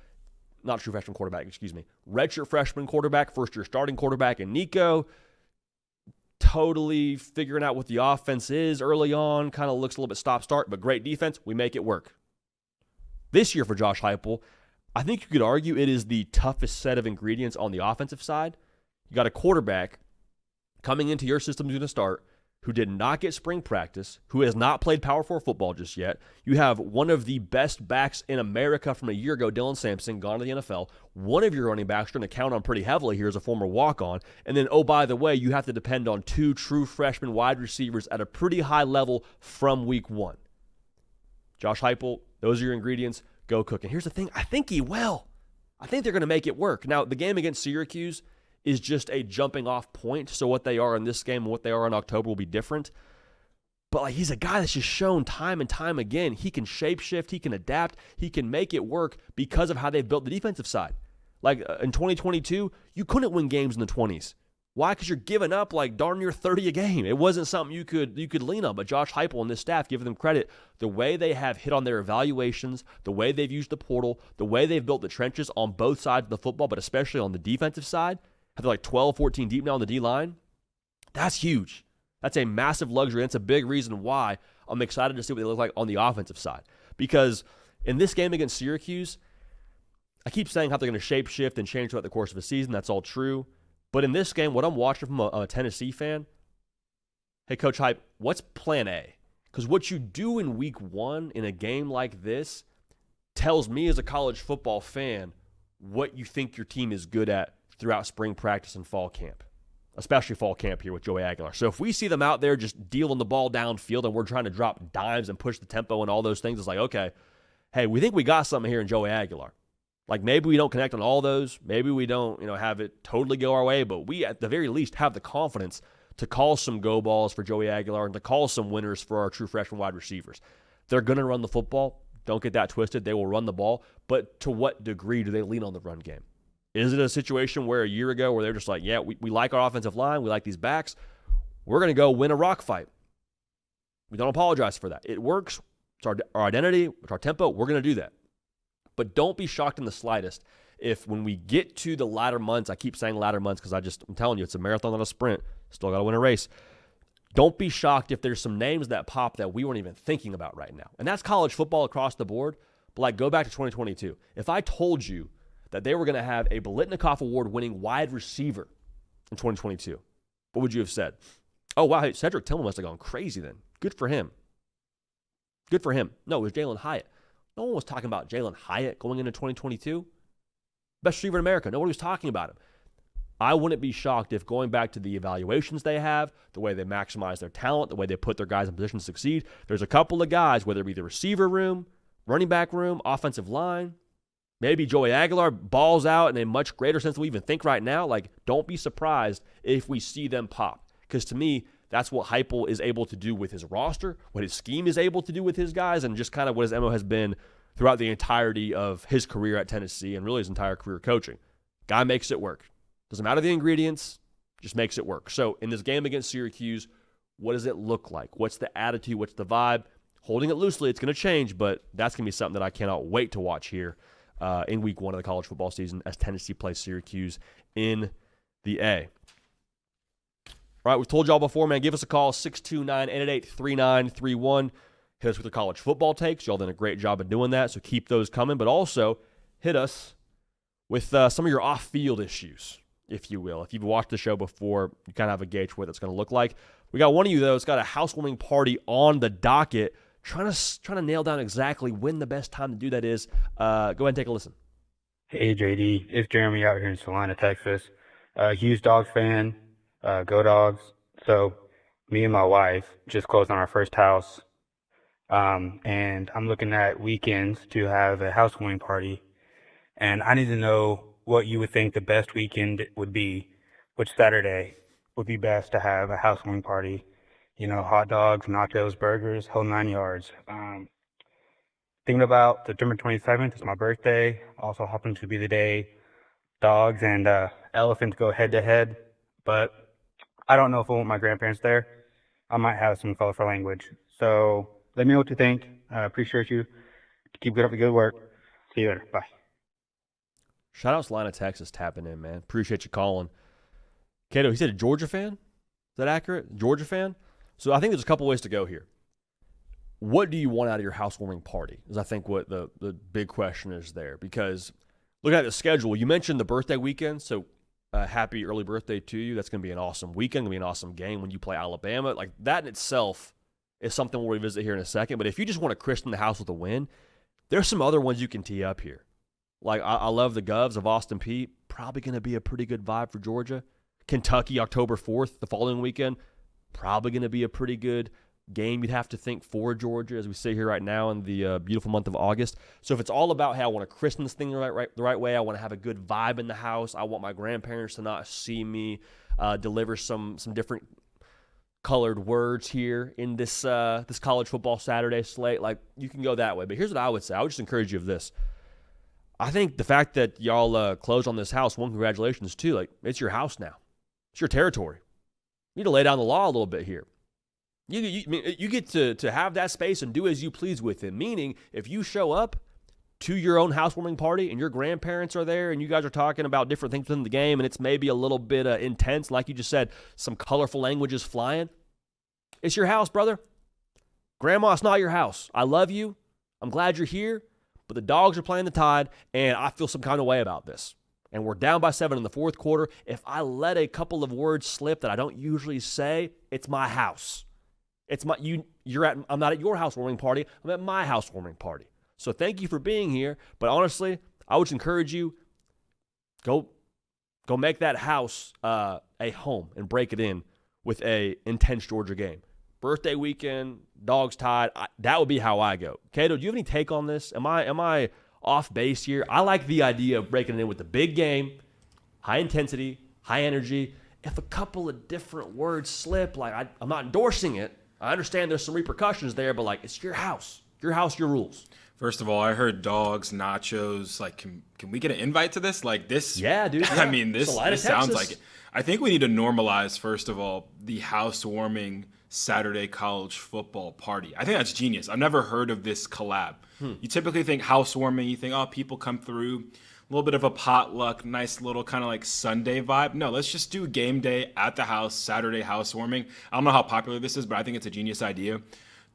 first year starting quarterback in Nico. Totally figuring out what the offense is early on. Kind of looks a little bit stop-start, but great defense. We make it work. This year for Josh Heupel, I think you could argue it is the toughest set of ingredients on the offensive side. You got a quarterback coming into your system who's going to start, who did not get spring practice, who has not played Power 4 football just yet. You have one of the best backs in America from a year ago, Dylan Sampson, gone to the NFL. One of your running backs you're going to count on pretty heavily here as a former walk-on. And then, oh, by the way, you have to depend on two true freshman wide receivers at a pretty high level from week one. Josh Heupel, those are your ingredients. Go cook. And here's the thing. I think he will. I think they're going to make it work. Now, the game against Syracuse is just a jumping off point. So what they are in this game and what they are in October will be different. But like, he's a guy that's just shown time and time again, he can shapeshift, he can adapt, he can make it work because of how they've built the defensive side. Like in 2022, you couldn't win games in the 20s. Why? Because you're giving up like darn near 30 a game. It wasn't something you could lean on. But Josh Heupel and this staff, give them credit, the way they have hit on their evaluations, the way they've used the portal, the way they've built the trenches on both sides of the football, but especially on the defensive side. They're like 12, 14 deep now on the D-line. That's huge. That's a massive luxury. That's a big reason why I'm excited to see what they look like on the offensive side. Because in this game against Syracuse, I keep saying how they're going to shape shift and change throughout the course of a season. That's all true. But in this game, what I'm watching from a Tennessee fan, hey, Coach Hype, what's plan A? Because what you do in week one in a game like this tells me as a college football fan what you think your team is good at throughout spring practice and fall camp, especially fall camp here with Joey Aguilar. So if we see them out there just dealing the ball downfield and we're trying to drop dimes and push the tempo and all those things, it's like, okay, hey, we think we got something here in Joey Aguilar. Like maybe we don't connect on all those. Maybe we don't, have it totally go our way, but we at the very least have the confidence to call some go balls for Joey Aguilar and to call some winners for our true freshman wide receivers. They're going to run the football. Don't get that twisted. They will run the ball. But to what degree do they lean on the run game? Is it a situation where a year ago where they're just like, yeah, we like our offensive line, we like these backs, we're going to go win a rock fight. We don't apologize for that. It works. It's our identity, it's our tempo. We're going to do that. But don't be shocked in the slightest if when we get to the latter months, I keep saying latter months because I'm telling you, it's a marathon, not a sprint. Still got to win a race. Don't be shocked if there's some names that pop that we weren't even thinking about right now. And that's college football across the board. But like, go back to 2022. If I told you that they were going to have a Biletnikoff Award-winning wide receiver in 2022, what would you have said? Oh, wow, hey, Cedric Tillman must have gone crazy then. Good for him. Good for him. No, it was Jalen Hyatt. No one was talking about Jalen Hyatt going into 2022. Best receiver in America. Nobody was talking about him. I wouldn't be shocked if going back to the evaluations they have, the way they maximize their talent, the way they put their guys in position to succeed, there's a couple of guys, whether it be the receiver room, running back room, offensive line, maybe Joey Aguilar balls out in a much greater sense than we even think right now. Like, don't be surprised if we see them pop. Because to me, that's what Heupel is able to do with his roster, what his scheme is able to do with his guys, and just kind of what his MO has been throughout the entirety of his career at Tennessee and really his entire career coaching. Guy makes it work. Doesn't matter the ingredients, just makes it work. So in this game against Syracuse, what does it look like? What's the attitude? What's the vibe? Holding it loosely, it's going to change, but that's going to be something that I cannot wait to watch here in week 1 of the college football season as Tennessee plays Syracuse in the A. All right, we've told y'all before, man, give us a call, 629-888-3931. Hit us with your college football takes. Y'all done a great job of doing that, so keep those coming. But also, hit us with some of your off-field issues, if you will. If you've watched the show before, you kind of have a gauge for what it's going to look like. We got one of you, though, that's got a housewarming party on the docket, trying to nail down exactly when the best time to do that is. Go ahead and take a listen. Hey, JD. It's Jeremy out here in Salina, Texas. Huge Dogs fan. Go Dogs. So me and my wife just closed on our first house. And I'm looking at weekends to have a housewarming party. And I need to know what you would think the best weekend would be, which Saturday would be best to have a housewarming party. You know, hot dogs, nachos, burgers, whole 9 yards. Thinking about September 27th is my birthday. Also happens to be the day dogs and elephants go head to head. But I don't know if I want my grandparents there. I might have some colorful language. So let me know what you think. I appreciate you. Keep up the good work. See you later. Bye. Shout out Salina, Texas, tapping in, man. Appreciate you calling. Cato, he said a Georgia fan? Is that accurate? Georgia fan? So I think there's a couple ways to go here. What do you want out of your housewarming party? Is I think what the big question is there. Because looking at the schedule, you mentioned the birthday weekend, so happy early birthday to you. That's going to be an awesome weekend. Going to be an awesome game when you play Alabama. Like, that in itself is something we'll revisit here in a second. But if you just want to christen the house with a win, there's some other ones you can tee up here. Like, I love the Govs of Austin Peay. Probably going to be a pretty good vibe for Georgia. Kentucky, October 4th, the following weekend. Probably going to be a pretty good game, you'd have to think, for Georgia as we sit here right now in the beautiful month of August. So if it's all about, hey, I want to christen this thing the right way, I want to have a good vibe in the house, I want my grandparents to not see me deliver some different colored words here in this this college football Saturday slate, like, you can go that way. But here's what I would say. I would just encourage you of this. I think the fact that y'all closed on this house, one, congratulations, too. Like, it's your house now. It's your territory. You need to lay down the law a little bit here. You get to have that space and do as you please with it. Meaning, if you show up to your own housewarming party and your grandparents are there and you guys are talking about different things within the game and it's maybe a little bit intense, like you just said, some colorful languages flying, it's your house, brother. Grandma, it's not your house. I love you. I'm glad you're here. But the Dogs are playing the Tide, and I feel some kind of way about this. And we're down by 7 in the fourth quarter. If I let a couple of words slip that I don't usually say, it's my house. It's my I'm not at your housewarming party. I'm at my housewarming party. So thank you for being here. But honestly, I would encourage you, go make that house a home and break it in with a intense Georgia game. Birthday weekend, Dogs Tide. That would be how I go. Cato, do you have any take on this? Am I off base here? I like the idea of breaking it in with the big game, high intensity, high energy. If a couple of different words slip, like, I'm not endorsing it. I understand there's some repercussions there, but, like, it's your house. Your house, your rules. First of all, I heard dogs, nachos. Like, can we get an invite to this? Like, this? Yeah, dude. Yeah. I mean, this sounds like it. I think we need to normalize, first of all, the housewarming Saturday college football party. I think that's genius. I've never heard of this collab. You typically think housewarming. You think, oh, people come through, a little bit of a potluck, nice little kind of like Sunday vibe. No, let's just do game day at the house, Saturday housewarming. I don't know how popular this is, but I think it's a genius idea.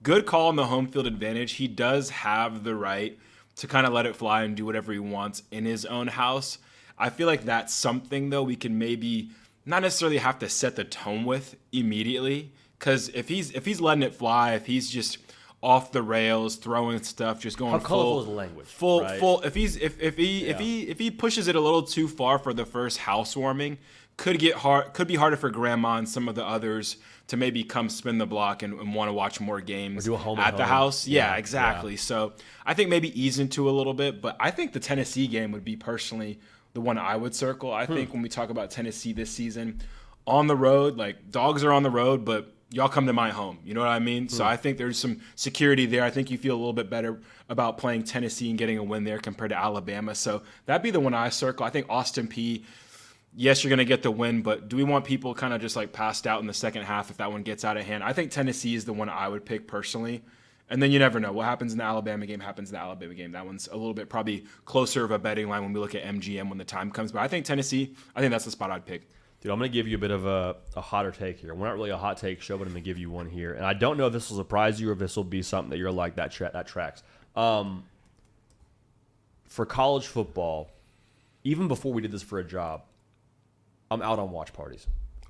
Good call on the home field advantage. He does have the right to kind of let it fly and do whatever he wants in his own house. I feel like that's something, though, we can maybe not necessarily have to set the tone with immediately. Because if he's letting it fly, if he's just off the rails, throwing stuff, just going How colorful is the language? Right? Full. If he pushes it a little too far for the first housewarming, could be harder for grandma and some of the others to maybe come spin the block and want to watch more games or do a home at the house. Yeah, Yeah, exactly. yeah. So I think maybe ease into a little bit, but I think the Tennessee game would be personally the one I would circle. I think when we talk about Tennessee this season, on the road, like dogs are on the road, but y'all come to my home. You know what I mean? So I think there's some security there. I think you feel a little bit better about playing Tennessee and getting a win there compared to Alabama. So that'd be the one I circle. I think Austin Peay, yes, you're going to get the win, but do we want people kind of just like passed out in the second half if that one gets out of hand? I think Tennessee is the one I would pick personally. And then you never know. What happens in the Alabama game happens in the Alabama game. That one's a little bit probably closer of a betting line when we look at MGM when the time comes. But I think Tennessee, I think that's the spot I'd pick. Dude, I'm going to give you a bit of a hotter take here. We're not really a hot take show, but I'm going to give you one here. And I don't know if this will surprise you or if this will be something that you're like, that tracks. For college football, even before we did this for a job, I'm out on watch parties.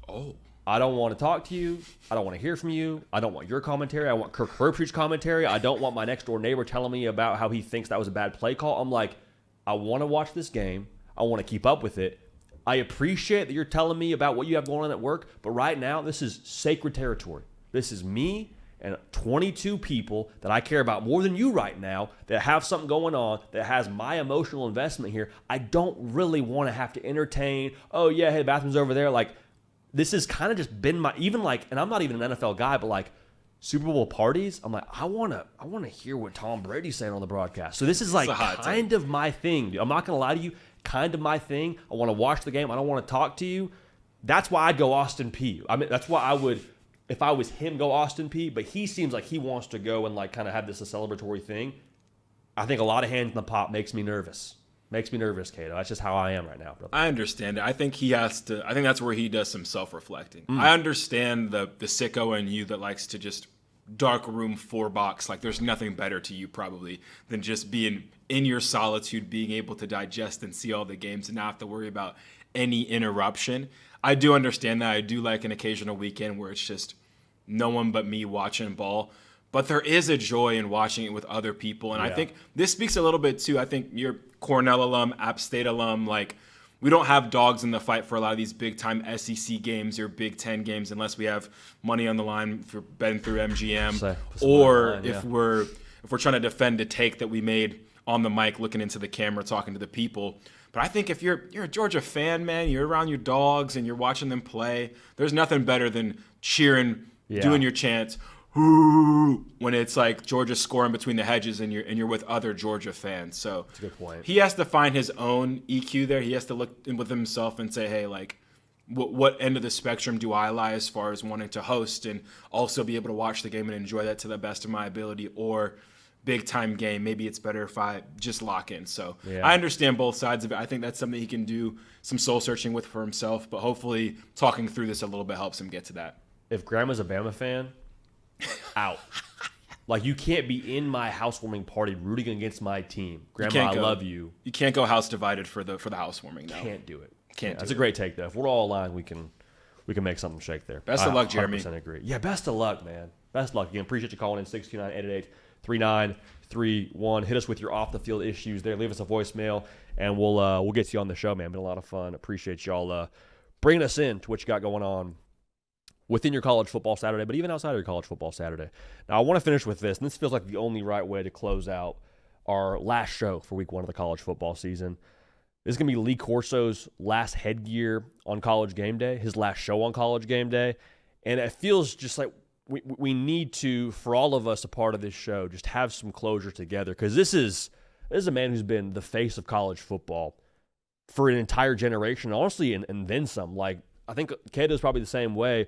Oh. I don't want to talk to you. I don't want to hear from you. I don't want your commentary. I want Kirk Herbstreit's commentary. I don't want my next door neighbor telling me about how he thinks that was a bad play call. I'm like, I want to watch this game. I want to keep up with it. I appreciate that you're telling me about what you have going on at work, but right now, this is sacred territory. This is me and 22 people that I care about more than you right now that have something going on that has my emotional investment here. I don't really want to have to entertain, oh, yeah, hey, the bathroom's over there. Like, this has kind of just been my, even like, and I'm not even an NFL guy, but like Super Bowl parties, I'm like, I want to hear what Tom Brady's saying on the broadcast. So this is like kind of my thing, dude. I'm not going to lie to you. Kind of my thing. I want to watch the game. I don't want to talk to you. That's why I'd go Austin Peay. I mean, that's why I would, if I was him, go Austin Peay. But he seems like he wants to go and like kind of have this a celebratory thing. I think a lot of hands in the pot makes me nervous. Makes me nervous, Cato. That's just how I am right now, brother. I understand it. I think he has to. I think that's where he does some self-reflecting. I understand the sicko in you that likes to just dark room 4-box. Like there's nothing better to you probably than just being in your solitude, being able to digest and see all the games and not have to worry about any interruption. I do understand that. I do like an occasional weekend where it's just no one but me watching ball. But there is a joy in watching it with other people. And I think this speaks a little bit to, I think you're Cornell alum, App State alum. Like we don't have dogs in the fight for a lot of these big time SEC games or Big Ten games unless we have money on the line for betting through MGM or if we're trying to defend a take that we made on the mic, looking into the camera, talking to the people. But I think if you're a Georgia fan, man, you're around your dogs and you're watching them play, there's nothing better than cheering, doing your chants, "Ooh," when it's like Georgia scoring between the hedges and you're with other Georgia fans. So that's a good point. He has to find his own EQ there. He has to look in with himself and say, hey, like, what end of the spectrum do I lie as far as wanting to host and also be able to watch the game and enjoy that to the best of my ability, or big time game, maybe it's better if I just lock in. So I understand both sides of it. I think that's something he can do some soul searching with for himself, but hopefully talking through this a little bit helps him get to that. If Grandma's a Bama fan, out. Like, you can't be in my housewarming party rooting against my team. Grandma, I love you. You can't go house divided for the housewarming, no. Can't do it. That's a great take, though. If we're all aligned, we can make something shake there. Best of luck, Jeremy. 100% agree. Yeah, best of luck, man. Best of luck. Again, appreciate you calling in 629-888-3931. Hit us with your off-the-field issues there. Leave us a voicemail, and we'll get you on the show, man. Been a lot of fun. Appreciate y'all bringing us in to what you got going on within your college football Saturday, but even outside of your college football Saturday. Now, I want to finish with this, and this feels like the only right way to close out our last show for week 1 of the college football season. This is going to be Lee Corso's last headgear on College Game Day, his last show on College Game Day, and it feels just like we need to, for all of us a part of this show, just have some closure together, because this is a man who's been the face of college football for an entire generation, honestly, and then some. Like, I think Cato's probably the same way.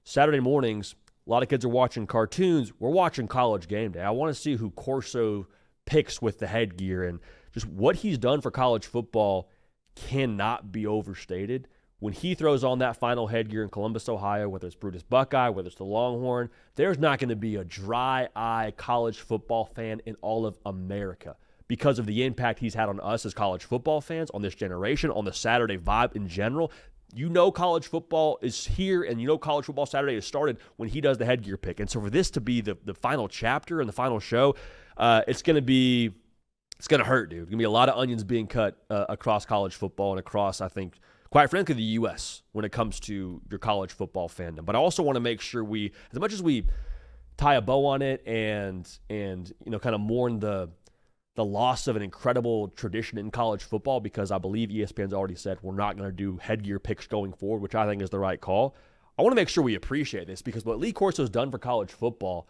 Saturday mornings, A lot of kids are watching cartoons. We're watching College Game Day. I want to see who Corso picks with the headgear, and just what he's done for college football cannot be overstated. When he throws on that final headgear in Columbus, Ohio, whether it's Brutus Buckeye, whether it's the Longhorn, there's not going to be a dry-eye college football fan in all of America because of the impact he's had on us as college football fans, on this generation, on the Saturday vibe in general. You know college football is here, and you know college football Saturday has started when he does the headgear pick. And so for this to be the final chapter and the final show, it's going to hurt, dude. It's going to be a lot of onions being cut across college football and across, I think, quite frankly, the U.S. when it comes to your college football fandom. But I also want to make sure we, as much as we tie a bow on it and kind of mourn the loss of an incredible tradition in college football, because I believe ESPN's already said we're not going to do headgear picks going forward, which I think is the right call. I want to make sure we appreciate this, because what Lee Corso's done for college football,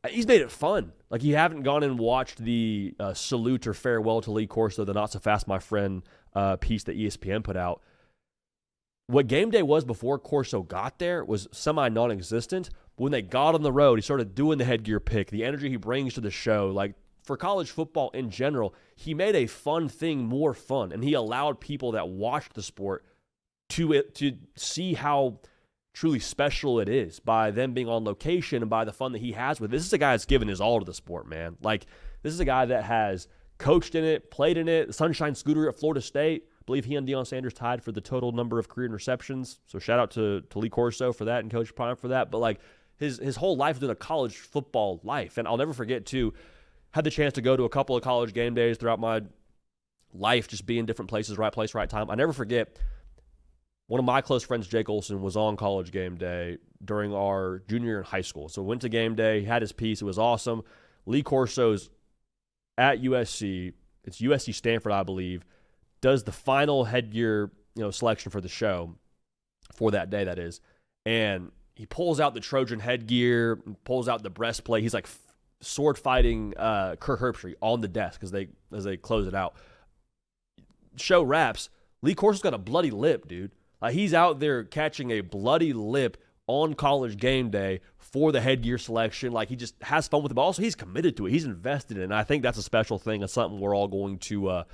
he's made it fun. Like, you haven't gone and watched the salute or farewell to Lee Corso, the Not So Fast My Friend piece that ESPN put out. What game day was before Corso got there was semi-non-existent. But when they got on the road, he started doing the headgear pick, the energy he brings to the show. Like, for college football in general, he made a fun thing more fun, and he allowed people that watched the sport to see how truly special it is by them being on location and by the fun that he has with it. This is a guy that's given his all to the sport, man. Like, this is a guy that has coached in it, played in it, the Sunshine Scooter at Florida State. I believe he and Deion Sanders tied for the total number of career interceptions. So shout out to Lee Corso for that and Coach Prime for that. But like, his whole life has been a college football life. And I'll never forget, too, had the chance to go to a couple of college game days throughout my life, just being different places, right place, right time. I never forget, one of my close friends, Jake Olson, was on college game day during our junior year in high school. So went to game day, he had his piece. It was awesome. Lee Corso's at USC. It's USC Stanford, I believe. Does the final headgear, selection for the show for that day, that is. And he pulls out the Trojan headgear, pulls out the breastplate. He's like sword fighting Kirk Herbstreit on the desk as they close it out. Show wraps. Lee Corso's got a bloody lip, dude. He's out there catching a bloody lip on college game day for the headgear selection. Like, he just has fun with it, but also he's committed to it. He's invested in it. And I think that's a special thing and something we're all going to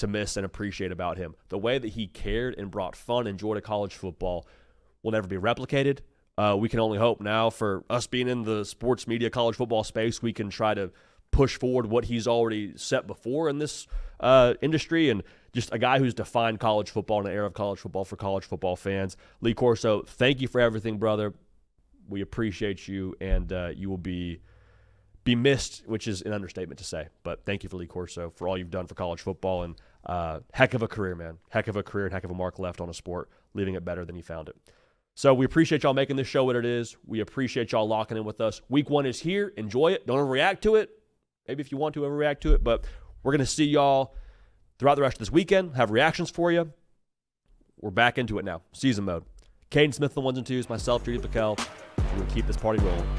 miss and appreciate about him. The way that he cared and brought fun and joy to college football will never be replicated. We can only hope now, for us being in the sports media college football space, we can try to push forward what he's already set before in this industry, and just a guy who's defined college football in an era of college football for college football fans. Lee Corso, thank you for everything, brother. We appreciate you, and you will be missed, which is an understatement to say. But thank you for Lee Corso for all you've done for college football, and heck of a career, man. Heck of a career and heck of a mark left on a sport, leaving it better than he found it. So we appreciate y'all making this show what it is. We appreciate y'all locking in with us. Week 1 is here. Enjoy it. Don't overreact to it. Maybe if you want to overreact to it, but we're going to see y'all throughout the rest of this weekend. Have reactions for you. We're back into it now. Season mode. Caden Smith, the 1s and 2s. Myself, PicKell. We'll keep this party rolling.